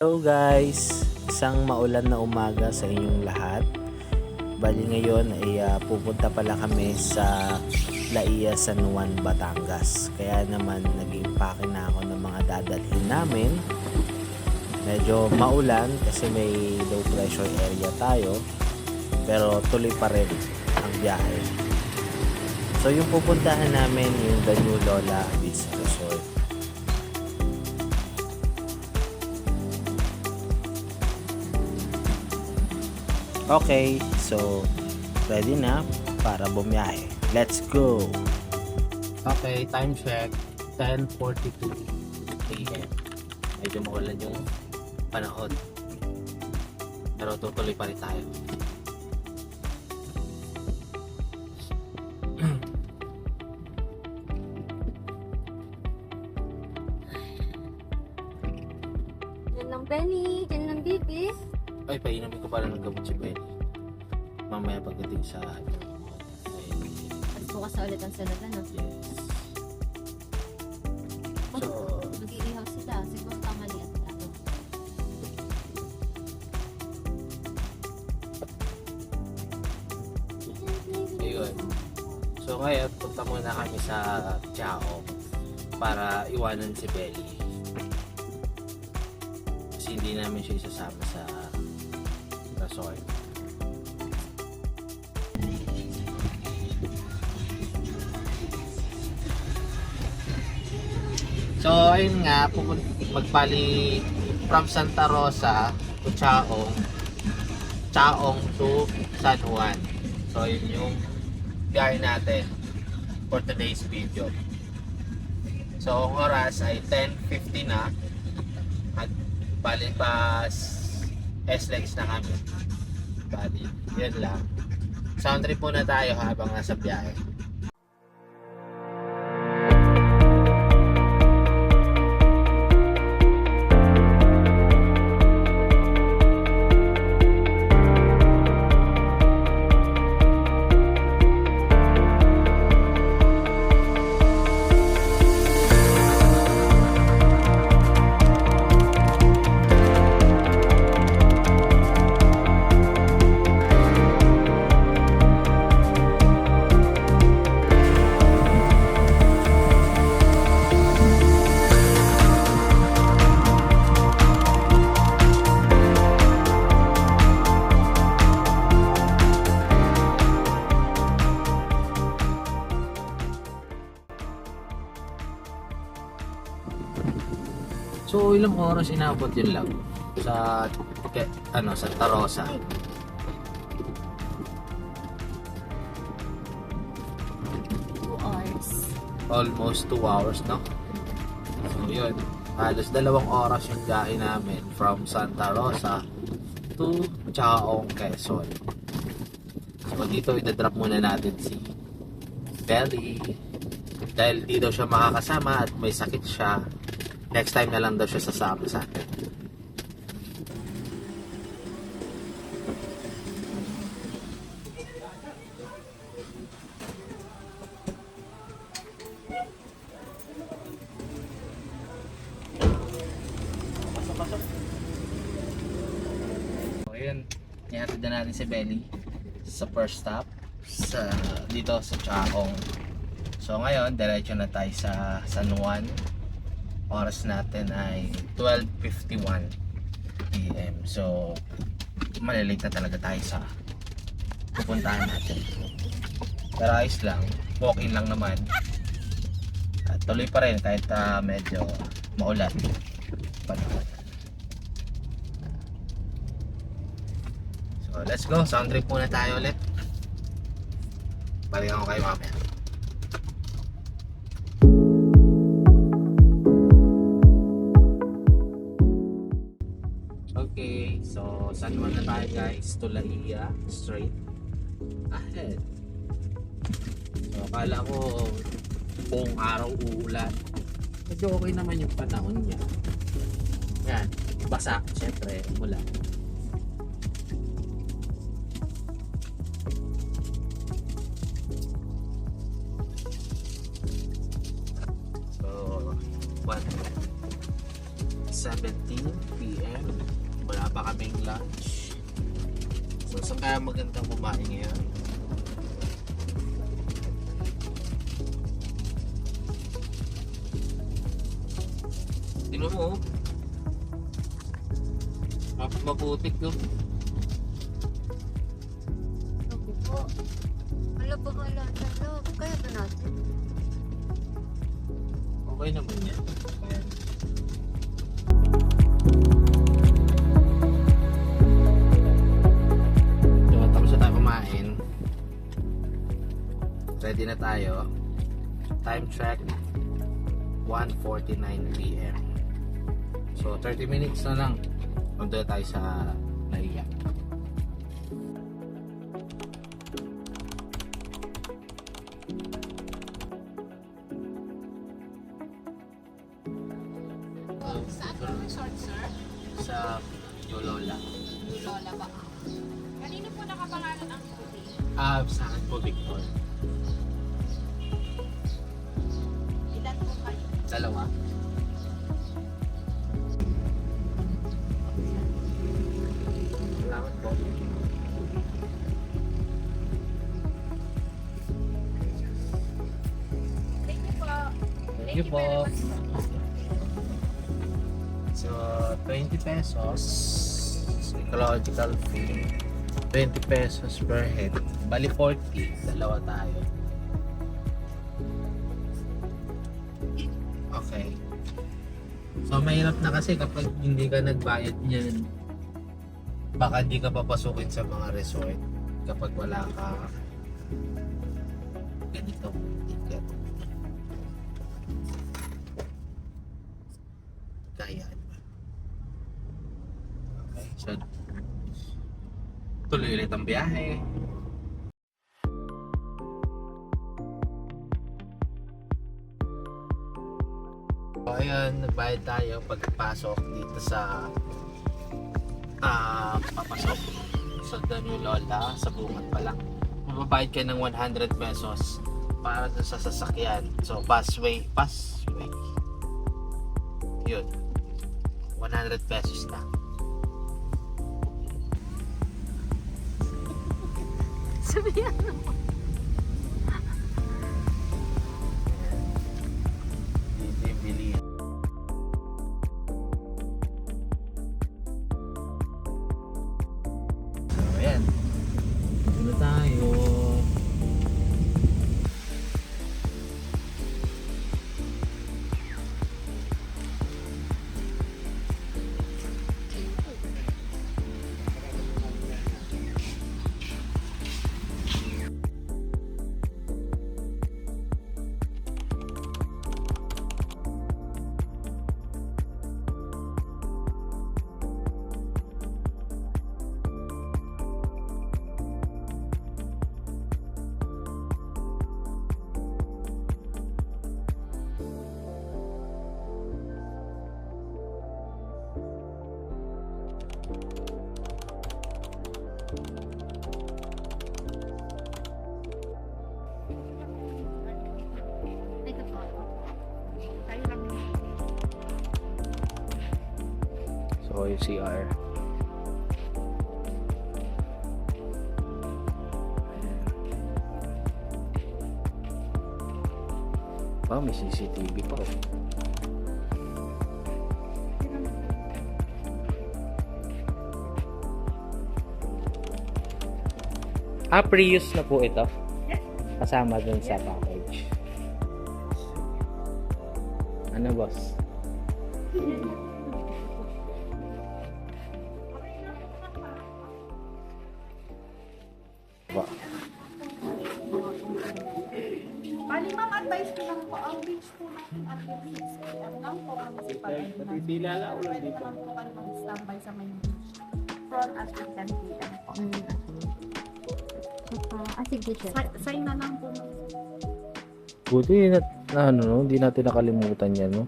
Hello guys, isang maulan na umaga sa inyong lahat. Bali ngayon ay pupunta pala kami sa Laia, San Juan, Batangas. Kaya naman nag-impake na ako ng mga dadalhin namin. Medyo maulan kasi may low pressure area tayo, pero tuloy pa rin ang biyahe. So yung pupuntahan namin yung The New Lola Beach Resort. Okay, so ready na para bumiyahe. Let's go! Okay, time check, 10:42 AM. Medyo maulan yung panahon. Pero tutuloy pa rin tayo. Diyan lang Benny, diyan lang Bibi. Ay, painamin ko pala ng gamot si Benny. Mamaya pagdating sa At bukas na ulit ang sunod, ano? yes. So, Mag-iihaw sila, siguro tanghali at ano. ayun. So ngayon, punta muna kami sa Chao para iwanan si Belly. Kasi hindi namin siya isasama sa resort. So ayun nga, magbali from Santa Rosa to Chaong to San Juan. So yun yung biyahe natin for today's video. So ang oras ay 10:50 na at bali pas SLEX na kami. Bali, yun lang. Sound trip muna tayo habang nasa biyahe. So ilang oras inabot yun lang sa Santa Rosa. Hours. Almost 2 hours, no? So yun, halos 2 oras yung biyahe namin from Santa Rosa to Chaong, Quezon. So dito idadrop muna natin si Belly dahil di daw siya makakasama at may sakit siya. Next time na lang daw siya sasama sa atin. So yun, ihatid na natin si Belly sa first stop dito sa Chaong. So ngayon, diretso na tayo sa San Juan. Oras natin ay 12:51 PM. So malilate na talaga tayo sa pupuntahan natin. Pero ayos lang, walk-in lang naman. At tuloy pa rin kahit medyo maulan panahon. So let's go, sound trip muna tayo ulit. Balik ako kayo mamaya. Okay, so San Juan na tayo guys, to Laia, straight ahead. So akala ko buong araw uulan. Medyo okay naman yung panahon niya. Yan, basa, syempre, ulan. So, 1:17 p.m. Wala pa kaming lunch. So, saan kaya magandang kumain ngayon? Tingnan mo, maputik no? Ako po. Wala pa kala sa loob. Kaya ba natin? Okay naman yan. Ayan. So, tapos na tayo kumain. Ready na tayo. Time check 1:49 p.m. So 30 minutes na lang. Punta tayo sa Naiya. Saan po resort, sir? Sa Yolola. Lola ba? Kanino po nakapangalan ang booking? Sa akin po, Victor. Ilan po kayo? Dalawa. Salamat po. Thank you po. Thank you po. very much po. So, 20 pesos ecological fee. 20 pesos per head. Bali 40. Dalawa tayo. Okay. So, mahirap na kasi kapag hindi ka nagbayad niyan, baka hindi ka papasukin sa mga resort kapag wala ka ganitong ticket. Kaya okay, so tuloy ulit ang biyahe. So ayun, nagbayad tayo pagpasok dito sa papasok sa The New Lola, sa bungat pa lang. Mababayad ka ng 100 pesos para dun sa sasakyan. So passway. Yun. 100 pesos na. Sabihan mo. Dito yung bilihan. So, ayan. Dito na tayo. Ito po. Kayo lang. So, yung CR. Wow, may CCTV pa. Prius na po ito. Kasama dun sa package. Ano, boss? Ba? Bali, ma'am, advice ko lang po. Ang beach po natin at least 6 p.m. lang po. Kasi pag pwede naman po kayo mag-standby sa main beach. From at 10 p.m. po. Sige, sir. Sign na lang po. Buti na ano, no? Hindi natin nakalimutan yan, no?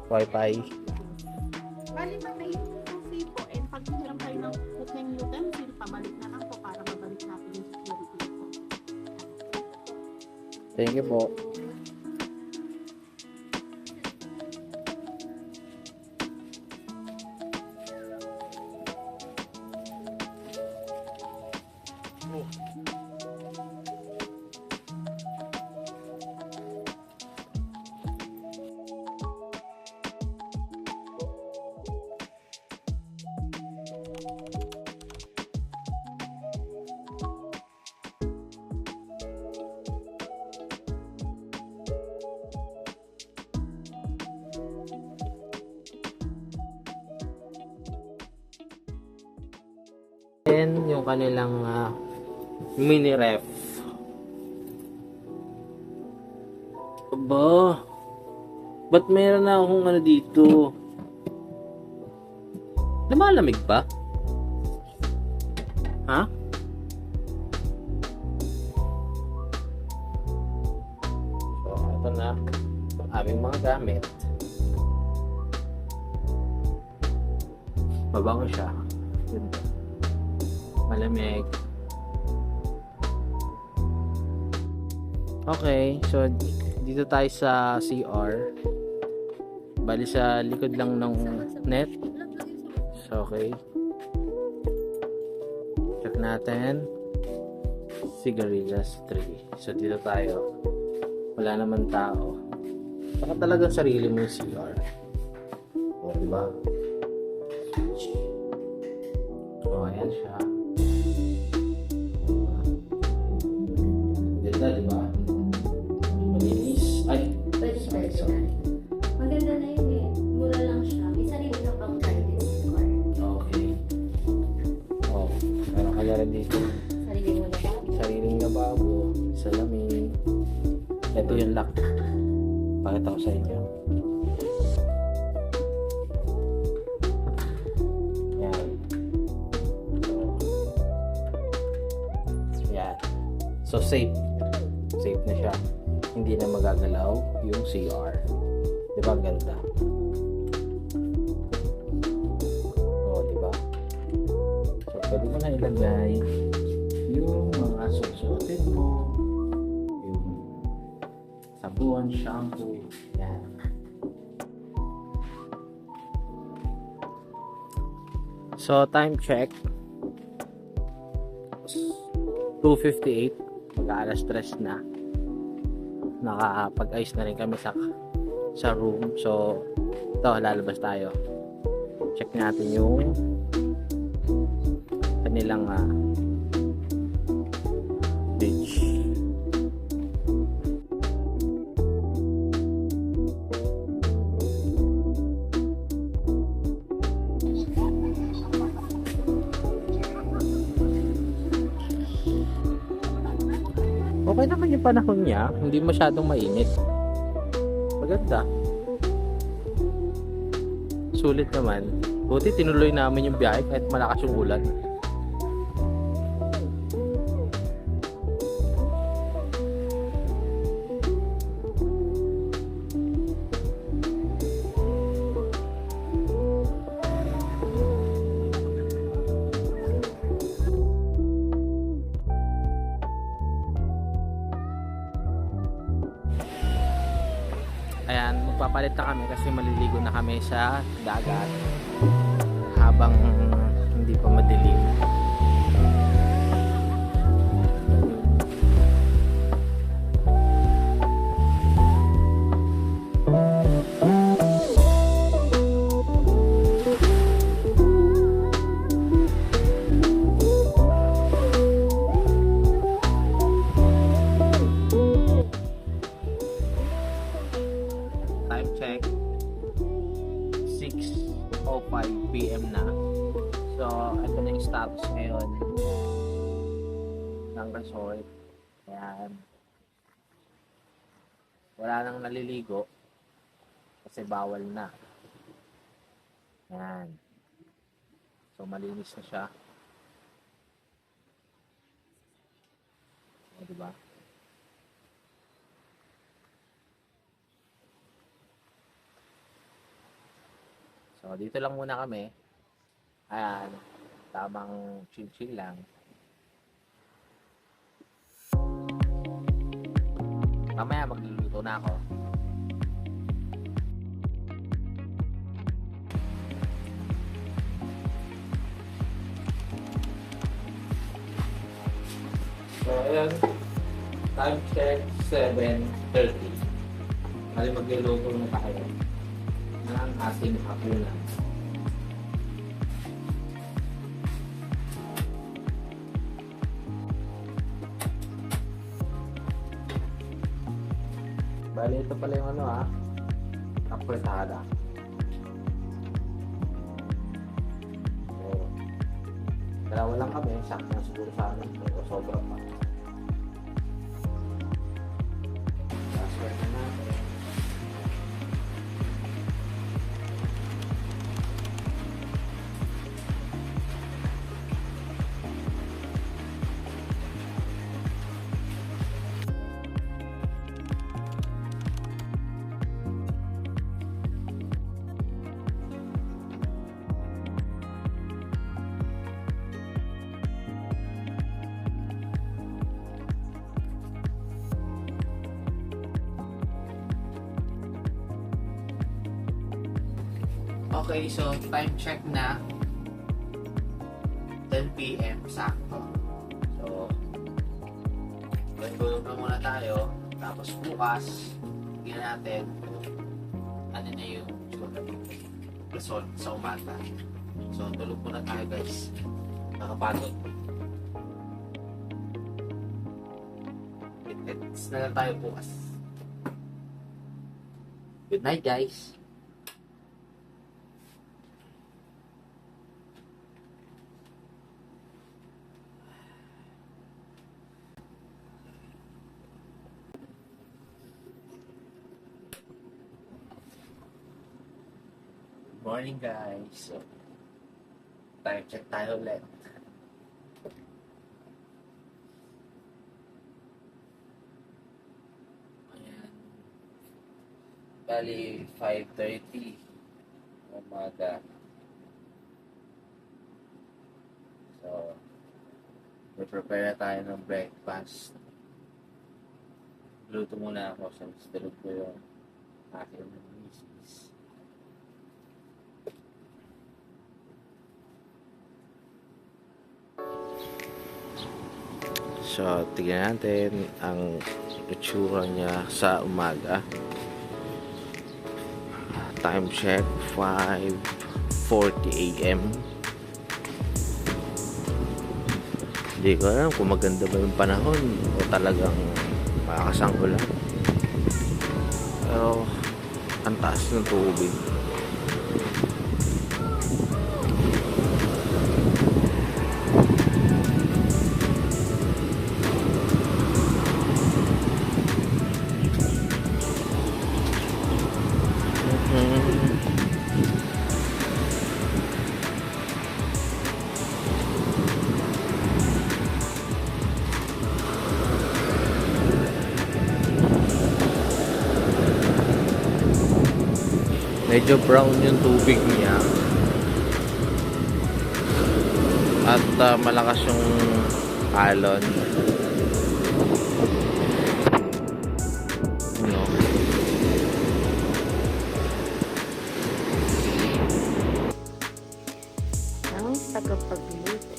Wi-Fi. Bali, ma'am, safe po. And pag hiram kayo ng cooking utensil, pabalik na lang po para mabalik natin yung security po. Thank you po. And yung kanilang mini ref. Aba, ba't meron na akong ano dito? Lumalamig ba? Ha? So, ito na ang aming mga gamit. Mabango siya. Ganda. Malamig. Okay, so dito tayo sa CR. Bali sa likod lang ng net. So, okay. Check natin. Sigarilyas 3. So dito tayo. Wala naman tao. Baka talagang sarili mo yung CR. O, diba? So, ayan siya. Ganda, diba? Malinis. Ay! Pwede siya sorry, pwede sorry. Maganda na yun eh. Mura lang siya. May sarili ka pang private car. Okay. Oh, meron ka na rin dito. Sarili mo na ba? Sariling lababo, salamin. Ito yung lock. Pakita ko sa inyo. Yan. So, yan. So, safe. Safe na siya. Hindi na magagalaw yung CR. Diba ang ganda? Oo, diba? So, pwede mo na ilagay yung mga susuotin mo, yung sabon, shampoo, yan. So, time check. 2:58. Mag-aalas 3 na. Nakapag-ayos na rin kami sa room. So, ito, lalabas tayo. Check natin yung kanilang beach. Okay naman yung panahon niya, hindi masyadong mainit. Maganda. Sulit naman. Buti tinuloy namin yung biyahe kahit malakas yung ulan. Ayan, magpapalit na kami kasi maliligo na kami sa dagat habang hindi pa madilim. Time check 6:05 PM na. So, ito na yung status ngayon ng resort. Ayan. Wala nang naliligo kasi bawal na. Ayan. So, malinis na siya. O, diba? So, dito lang muna kami. Ayan, tamang chill-chill lang. Mamaya magluluto na ako. So, ayan. Time check, 7:30. Kali magluluto na tayo ng ating hapunan. Bali, ito pala yung ano apretada. So, dalawa lang kami, sakto na siguro sa amin, pero sobrang pa. Last word na natin. Okay, so time check na 10 PM sakto. So, tulog na muna tayo. Tapos bukas, tingnan natin ano na yung result sa umaga. So, tulog muna tayo guys. Nakapagod. It's na lang tayo bukas. Good night guys. Morning guys. So, time check tayo ulit. Ayan. Bali 5:30 umaga. So, prepare na tayo ng breakfast. Luto muna ako sa tulog ko yung aking misis. So, tignan natin ang itsura niya sa umaga. Time check, 5:40 AM. Hindi ko alam kung maganda ba yung panahon o talagang makakasang ulan. Pero, ang taas ng tubig. Medyo brown yung tubig niya at malakas yung alon. Ano? Ang tagapagluto.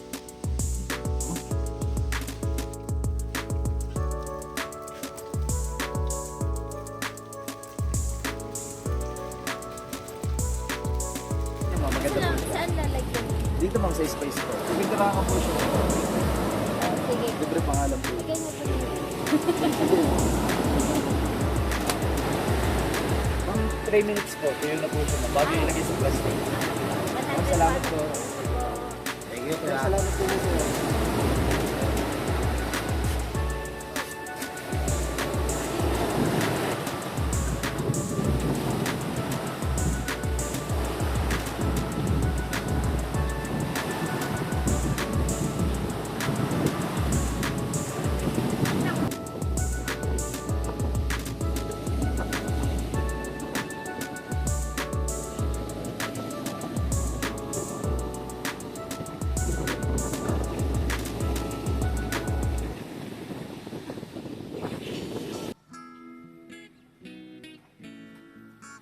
Saan lalagyan? Dito mang sa space ko. Dito lang ako po siya. Sige. Libre pangalan po. Lagay mo po. Mga 3 minutes po. Tuyo na po siya. Bago yung ilagay sa plastic. Salamat po. Thank you. Salamat po.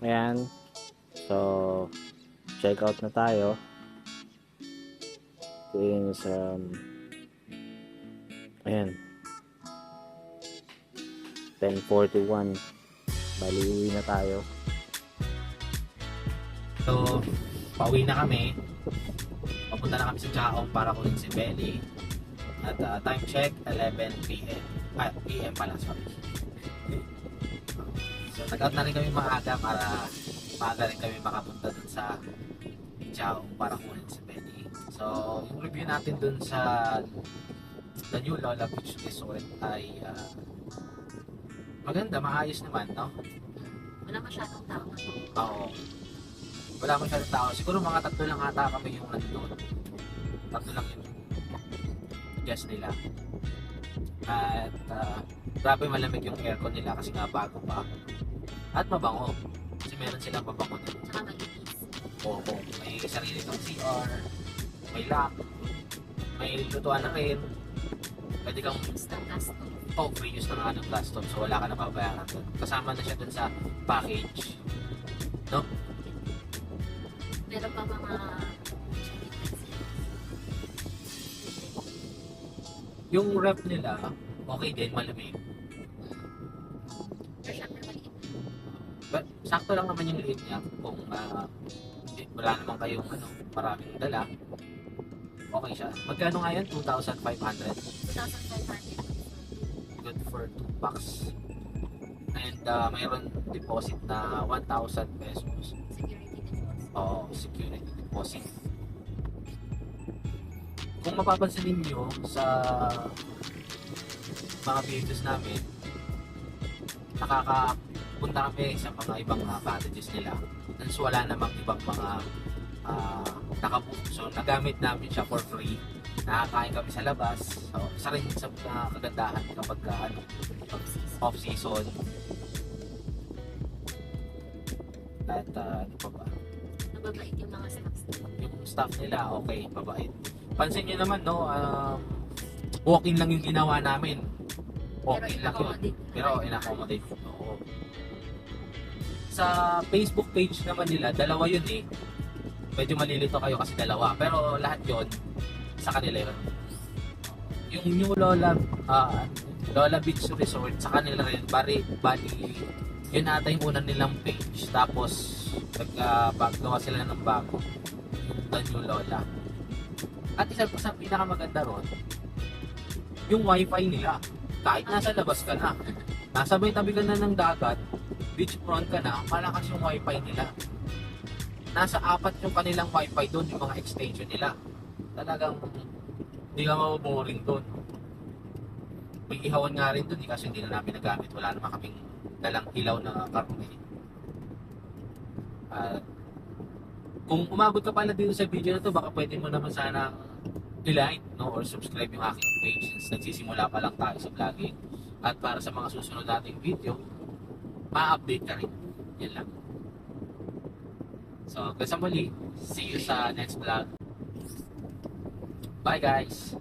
Ayan. So, check out na tayo. Ito yung sa... ayan. 10:41. Bali, uwi na tayo. So, pauwi na kami. Papunta na kami sa Chaong para kunin si Belly. At time check, 11 p.m. PM pala, sorry. So, nag-out na rin kami maaga para maaga rin kami makapunta dun sa Chaong para kunin si Belly. So, yung review natin dun sa The New Lola Beach Resort ay maganda, maayos naman, no? Wala masyadong tao na to. Oo. Wala masyadong tao. Siguro mga 3 lang ata kami yung nandun. 3 lang yung guest nila. At grabe malamig yung aircon nila kasi nga bago pa. At mabango. Kasi meron silang mabango din. Tsaka malinis. Oo. May sarili ng CR. May lock. May lutuan na rin. Pwede kang Instant gas to. free use ng anong gas stove. So wala ka na babayaran doon. Kasama na siya dun sa package. No? Meron pa mga Yung rep nila, okay din, malamig. pero syempre maliit. But, sakto lang naman yung liit niya kung wala naman kayong maraming dala. Okay siya. Magkano nga yan? 2,500? 2,500. Good for 2 packs. And mayroon deposit na 1,000 pesos. Security deposit. Oo, security deposit. Kung mapapansin ninyo sa mga videos namin, nakakapunta kami sa mga ibang cottages nila. Since wala namang ibang mga nakabook. So, nagamit namin siya for free. Nakakain kami sa labas. So, isa rin sa kagandahan kapag off-season. At ano pa ba? Nababait yung mga stocks. Yung staff nila, okay, mabait. Pansin nyo naman, no, walk-in lang yung ginawa namin. Walk-in lang yun. Pero in-accommodate. Oo. Sa Facebook page naman nila, 2 yun eh. Medyo malilito kayo kasi 2. Pero lahat yun, sa kanila yun. Yung New Lola, Lola Beach Resort, sa kanila rin, bali, yun ata yung unang nilang page. Tapos, gawa sila ng bago, yung The New Lola. At isa pa sa pinakamaganda ron, yung wifi nila. Kahit nasa labas ka na, nasa may tabi ka na ng dagat, beachfront ka na, malakas yung wifi nila. Nasa 4 yung kanilang wifi doon, yung mga extension nila. Talagang hindi ka maboboring doon. May ihawan nga rin doon, kasi hindi na namin nagamit. Wala naman kaming dalang ilaw na karne. Kung umabot ka pala dito sa video na to, baka pwede mo naman sana i-like, no, or subscribe yung aking page since nagsisimula pa lang tayo sa vlogging. At para sa mga susunod nating video, ma-update ka rin. Yan lang. So, hanggang sa muli, see you sa next vlog. Bye guys!